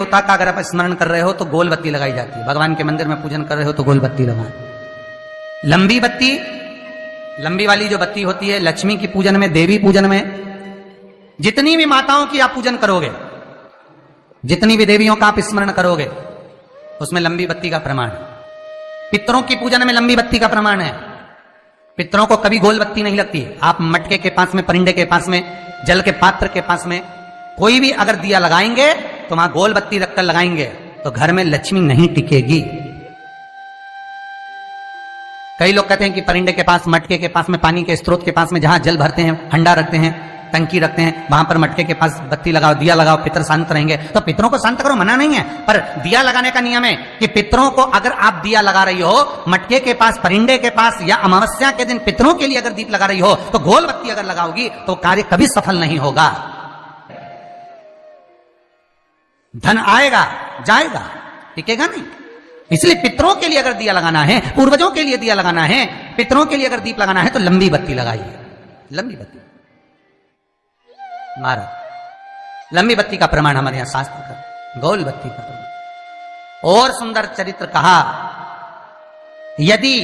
देवता का अगर आप स्मरण कर रहे हो तो गोल बत्ती लगाई जाती है। भगवान के मंदिर में पूजन कर रहे हो तो गोल बत्ती लगाएं। लंबी बत्ती, लंबी वाली जो बत्ती होती है लक्ष्मी की पूजन में, देवी पूजन में, जितनी भी माताओं की आप पूजन करोगे, जितनी भी देवियों का आप स्मरण करोगे, उसमें लंबी बत्ती का प्रमाण है। पितरों की पूजन में लंबी बत्ती का प्रमाण है। पितरों को कभी गोल बत्ती नहीं लगती। आप मटके के पास में, परिंदे के पास में, जल के पात्र के पास में कोई भी अगर दिया लगाएंगे तो वहां गोल बत्ती रखकर लगाएंगे तो घर में लक्ष्मी नहीं टिकेगी। कई लोग कहते हैं कि परिंदे के पास, मटके के पास में, पानी के स्रोत के पास में जहां जल भरते हैं, हंडा रखते हैं, टंकी रखते हैं, वहां पर मटके के पास बत्ती लगाओ, दिया लगाओ, पितर शांत रहेंगे। तो पितरों को शांत करो, मना नहीं है, पर दिया लगाने का नियम है कि पितरों को अगर आप दिया लगा रही हो मटके के पास, परिंदे के पास, या अमावस्या के दिन पितरों के लिए अगर दीप लगा रही हो तो गोल बत्ती अगर लगाओगी तो कार्य कभी सफल नहीं होगा। धन आएगा जाएगा, टिकेगा नहीं। इसलिए पितरों के लिए अगर दिया लगाना है, पूर्वजों के लिए दिया लगाना है, पितरों के लिए अगर दीप लगाना है तो लंबी बत्ती लगाइए। लंबी बत्ती महाराज, लंबी बत्ती का प्रमाण हमारे यहां शास्त्र का, गोल बत्ती का प्रमाण। और सुंदर चरित्र कहा, यदि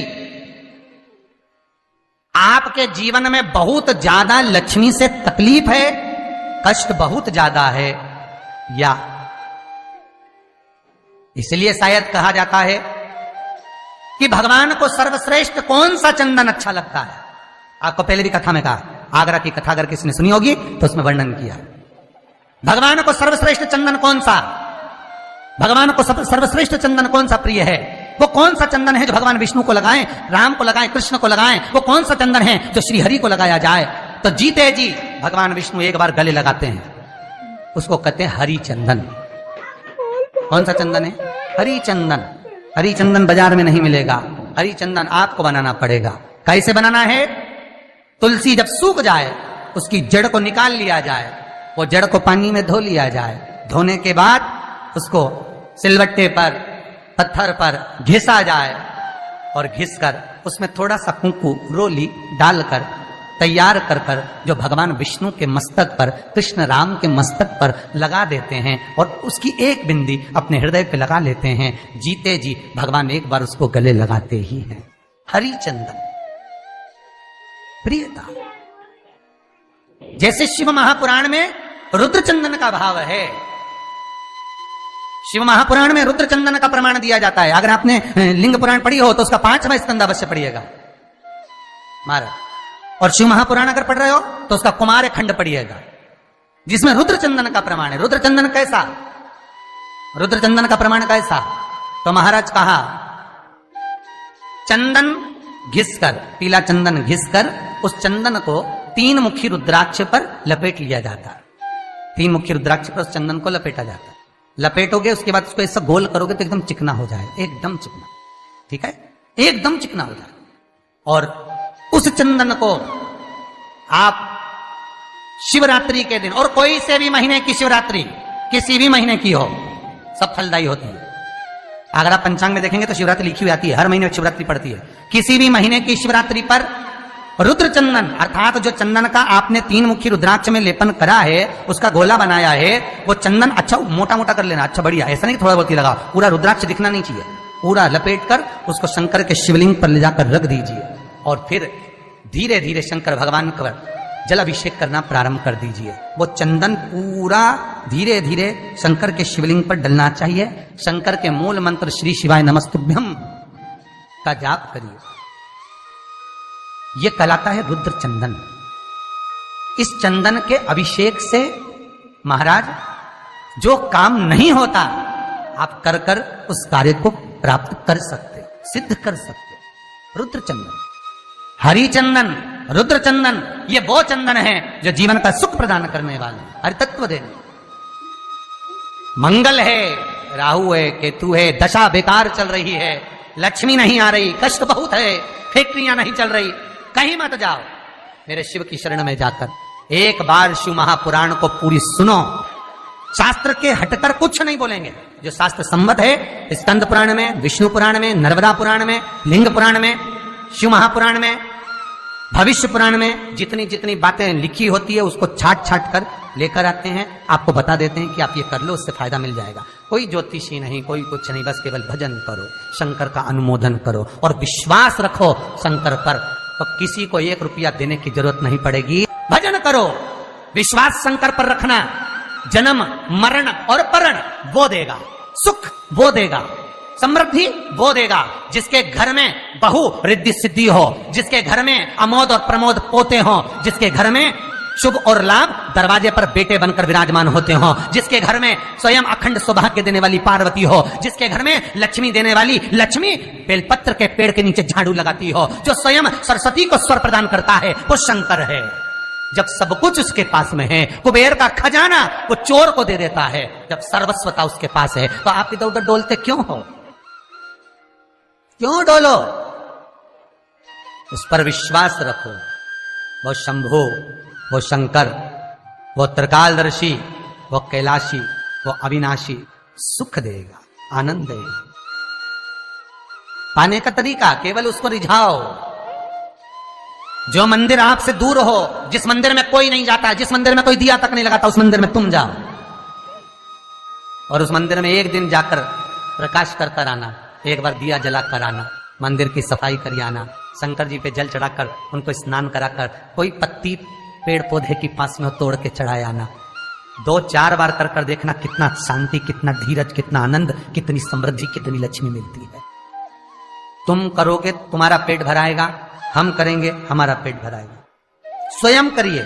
आपके जीवन में बहुत ज्यादा लक्ष्मी से तकलीफ है, कष्ट बहुत ज्यादा है, या इसलिए शायद कहा जाता है कि भगवान को सर्वश्रेष्ठ कौन सा चंदन अच्छा लगता है। आपको पहले भी कथा में कहा, आगरा की कथा अगर किसी ने सुनी होगी तो उसमें वर्णन किया। भगवान को सर्वश्रेष्ठ चंदन कौन सा, भगवान को सर्वश्रेष्ठ चंदन कौन सा प्रिय है, वो कौन सा चंदन है जो भगवान विष्णु को लगाएं, राम को लगाएं, कृष्ण को लगाएं, वो कौन सा चंदन है जो श्री हरि को लगाया जाए। तो जीते जी भगवान विष्णु एक बार गले लगाते हैं, उसको कहते हैं हरि चंदन। कौन सा चंदन है? हरि चंदन। हरि चंदन बाजार में नहीं मिलेगा, हरि चंदन आपको बनाना पड़ेगा। कैसे बनाना है? तुलसी जब सूख जाए उसकी जड़ को निकाल लिया जाए, वो जड़ को पानी में धो लिया जाए, धोने के बाद उसको सिलवट्टे पर, पत्थर पर घिसा जाए और घिसकर उसमें थोड़ा सा कुंकू, रोली डालकर तैयार कर कर जो भगवान विष्णु के मस्तक पर, कृष्ण राम के मस्तक पर लगा देते हैं और उसकी एक बिंदी अपने हृदय पे लगा लेते हैं। जीते जी भगवान एक बार उसको गले लगाते ही हैं। हरि चंदन, प्रियता। जैसे शिव महापुराण में रुद्र चंदन का भाव है, शिव महापुराण में रुद्र चंदन का प्रमाण दिया जाता है। अगर आपने लिंग पुराण पढ़ी हो तो उसका 5वां स्कंद अवश्य पढ़िएगा महाराज। और शिव महापुराण अगर पढ़ रहे हो तो उसका कुमार खंड पढ़िएगा, जिसमें रुद्र चंदन का प्रमाण है। रुद्र चंदन कैसा? रुद्र चंदन का प्रमाण कैसा? तो महाराज कहा, चंदन घिसकर, पीला चंदन घिसकर उस चंदन को 3 मुखी रुद्राक्ष पर लपेट लिया जाता है। 3 मुखी रुद्राक्ष पर उस चंदन को लपेटा जाता है। लपेटोगे उसके बाद उसको ऐसा गोल करोगे तो एकदम चिकना हो जाए, एकदम चिकना, ठीक है, एकदम चिकना हो जाए। और उस चंदन को आप शिवरात्रि के दिन, और कोई से भी महीने की शिवरात्रि, किसी भी महीने की हो, सब फलदायी होती है। अगर आप पंचांग में देखेंगे तो शिवरात्रि लिखी हुई आती है, हर महीने शिवरात्रि पड़ती है। किसी भी महीने की शिवरात्रि पर रुद्र चंदन, अर्थात जो चंदन का आपने 3 मुखी रुद्राक्ष में लेपन करा है, उसका गोला बनाया है, वो चंदन अच्छा मोटा मोटा कर लेना, अच्छा बढ़िया, ऐसा नहीं थोड़ा बहुत ही लगा, पूरा रुद्राक्ष दिखना नहीं चाहिए। पूरा लपेट कर उसको शंकर के शिवलिंग पर ले जाकर रख दीजिए और फिर धीरे धीरे शंकर भगवान का जल अभिषेक करना प्रारंभ कर दीजिए। वो चंदन पूरा धीरे धीरे शंकर के शिवलिंग पर डलना चाहिए। शंकर के मूल मंत्र श्री शिवाय नमस्तुभ्यम का जाप करिए। यह कहलाता है रुद्र चंदन। इस चंदन के अभिषेक से महाराज जो काम नहीं होता आप कर कर उस कार्य को प्राप्त कर सकते, सिद्ध कर सकते। रुद्र चंदन, हरि चंदन, रुद्र चंदन, ये वो चंदन है जो जीवन का सुख प्रदान करने वाले, हरि तत्व देने। मंगल है, राहु है, केतु है, दशा बेकार चल रही है, लक्ष्मी नहीं आ रही, कष्ट बहुत है, फैक्ट्रियां नहीं चल रही, कहीं मत जाओ, मेरे शिव की शरण में जाकर एक बार शिव महापुराण को पूरी सुनो। शास्त्र के हटकर कुछ नहीं बोलेंगे। जो शास्त्र सम्मत है, स्कंद पुराण में, विष्णु पुराण में, नर्मदा पुराण में, लिंग पुराण में, शिव महापुराण में, भविष्य पुराण में जितनी जितनी बातें लिखी होती है उसको छाट छाट कर लेकर आते हैं, आपको बता देते हैं कि आप ये कर लो, उससे फायदा मिल जाएगा। कोई ज्योतिषी नहीं, कोई कुछ नहीं, बस केवल भजन करो, शंकर का अनुमोदन करो और विश्वास रखो शंकर पर, तो किसी को 1 रुपया देने की जरूरत नहीं पड़ेगी। भजन करो, विश्वास शंकर पर रखना, जन्म मरण और परण वो देगा, सुख वो देगा, समृद्धि वो देगा। जिसके घर में बहु रिद्धि सिद्धि हो, जिसके घर में अमोद और प्रमोद पोते हो, जिसके घर में शुभ और लाभ दरवाजे पर बेटे बनकर विराजमान होते हो, जिसके घर में स्वयं अखंड सौभाग्य देने वाली पार्वती हो, जिसके घर में लक्ष्मी देने वाली लक्ष्मी बेलपत्र के पेड़ के नीचे झाड़ू लगाती हो, जो स्वयं सरस्वती को स्वर प्रदान करता है वो शंकर है। जब सब कुछ उसके पास में है, कुबेर का खजाना वो चोर को दे देता है, जब सर्वस्वता उसके पास है, तो आप इधर उधर डोलते क्यों हो? क्यों डोलो? उस पर विश्वास रखो। वो शंभु, वो शंकर, वो त्रिकालदर्शी, वो कैलाशी, वो अविनाशी सुख देगा, आनंद देगा। पाने का तरीका केवल उसको रिझाओ। जो मंदिर आपसे दूर हो, जिस मंदिर में कोई नहीं जाता, जिस मंदिर में कोई दिया तक नहीं लगाता, उस मंदिर में तुम जाओ और उस मंदिर में एक दिन जाकर प्रकाश कर कर आना, एक बार दिया जला कर आना, मंदिर की सफाई कर आना, शंकर जी पे जल चढ़ाकर उनको स्नान कराकर, कोई पत्ती पेड़ पौधे की पास में तोड़ के चढ़ाया आना। 2-4 बार कर कर देखना कितना शांति, कितना धीरज, कितना आनंद, कितनी समृद्धि, कितनी लक्ष्मी मिलती है। तुम करोगे तुम्हारा पेट भराएगा, हम करेंगे हमारा पेट भराएगा। स्वयं करिए।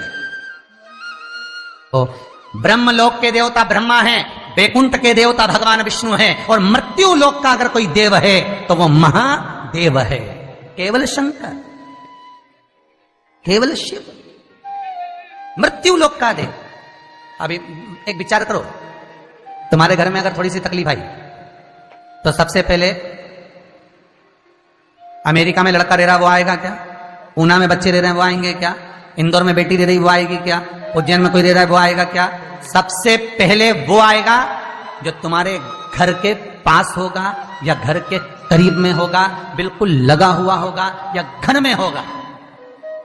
तो ब्रह्मलोक के देवता ब्रह्मा हैं, वैकुंठ के देवता भगवान विष्णु हैं, और मृत्यु लोक का अगर कोई देव है तो वो महादेव है, केवल शंकर, केवल शिव, मृत्यु लोक का देव। अभी एक विचार करो, तुम्हारे घर में अगर थोड़ी सी तकलीफ आई तो सबसे पहले अमेरिका में लड़का रह रहा वो आएगा क्या? पूना में बच्चे रह रहे हैं वो आएंगे क्या? इंदौर में बेटी रह रही वो आएगी क्या? उज्जैन में कोई रह रहा है वो आएगा क्या? सबसे पहले वो आएगा जो तुम्हारे घर के पास होगा या घर के करीब में होगा, बिल्कुल लगा हुआ होगा या घर में होगा।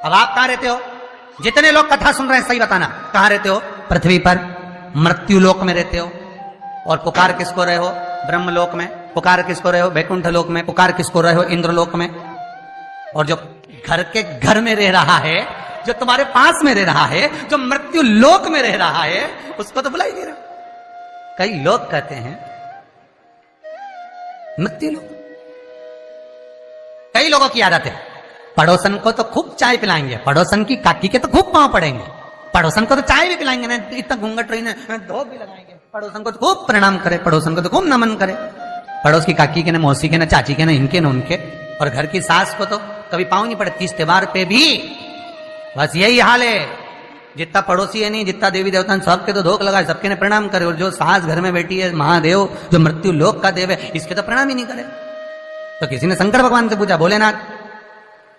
अब आप कहां रहते हो? जितने लोग कथा सुन रहे हैं सही बताना, कहां रहते हो? पृथ्वी पर, मृत्यु लोक में रहते हो। और पुकार किसको रहे हो? ब्रह्मलोक में। पुकार किसको रहे हो? वैकुंठ लोक में। पुकार किसको रहे हो? इंद्रलोक में। और जो घर के घर में रह रहा है, जो तुम्हारे पास में रह रहा है, जो मृत्यु लोक में रह रहा है, उसको तो बुला ही नहीं रहा। कई लोग कहते हैं मृत्यु लोक। कई लोगों की आदत है, पड़ोसन को तो खूब चाय पिलाएंगे, पड़ोसन की काकी के तो खूब पांव पड़ेंगे, पड़ोसन को तो चाय भी पिलाएंगे ना, इतना घूंघट रही ना, धोप भी लगाएंगे, पड़ोसन को तो खूब प्रणाम करे, पड़ोसन को तो खूब नमन करे, पड़ोस की काकी के ना, मौसी के ना, चाची के ना, इनके ना उनके। और घर की सास को तो कभी पांव नहीं पड़े, 30 त्योहार पे भी बस यही हाल है। जितना पड़ोसी है नहीं, जितना देवी देवता सबके तो धोख लगाए, सबके ने प्रणाम करे। और जो सास घर में बैठी है, महादेव जो मृत्यु लोक का देव है, इसके तो प्रणाम ही नहीं करे। तो किसी ने शंकर भगवान से पूछा, भोलेनाथ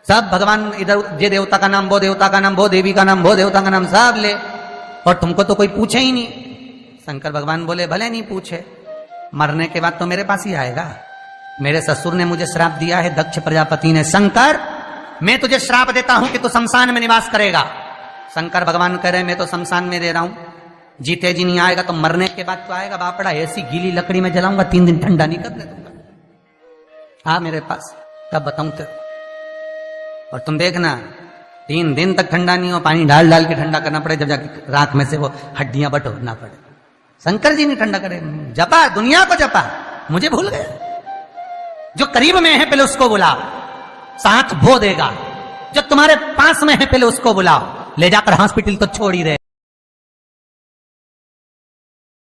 सब भगवान इधर, ये देवता का नाम, वो देवता का नाम, वो देवी का नाम, वो देवता का नाम सब ले, और तुमको तो कोई पूछे ही नहीं। शंकर भगवान बोले, भले नहीं पूछे, मरने के बाद तो मेरे पास ही आएगा। मेरे ससुर ने मुझे श्राप दिया है, दक्ष प्रजापति ने, शंकर मैं तुझे श्राप देता हूं कि तू शमशान में निवास करेगा। शंकर भगवान कह रहे, मैं तो शमशान में रह रहा हूं, जीते जी नहीं आएगा तो मरने के बाद तो आएगा। बापड़ा ऐसी गीली लकड़ी में जलाऊंगा, 3 दिन ठंडा नहीं करने दूंगा। हाँ मेरे पास, तब बताऊं तेरे। और तुम देखना 3 दिन तक ठंडा नहीं हो, पानी डाल डाल के ठंडा करना पड़े, जब जाके रात में से वो हड्डियां बटोरना पड़े। शंकर जी नहीं ठंडा करे, जपा दुनिया को जपा, मुझे भूल गया। जो करीब में है पहले उसको बुलाओ, साथ वो देगा। जो तुम्हारे पास में है पहले उसको बुलाओ, ले जाकर हॉस्पिटल तो छोड़ ही रहे।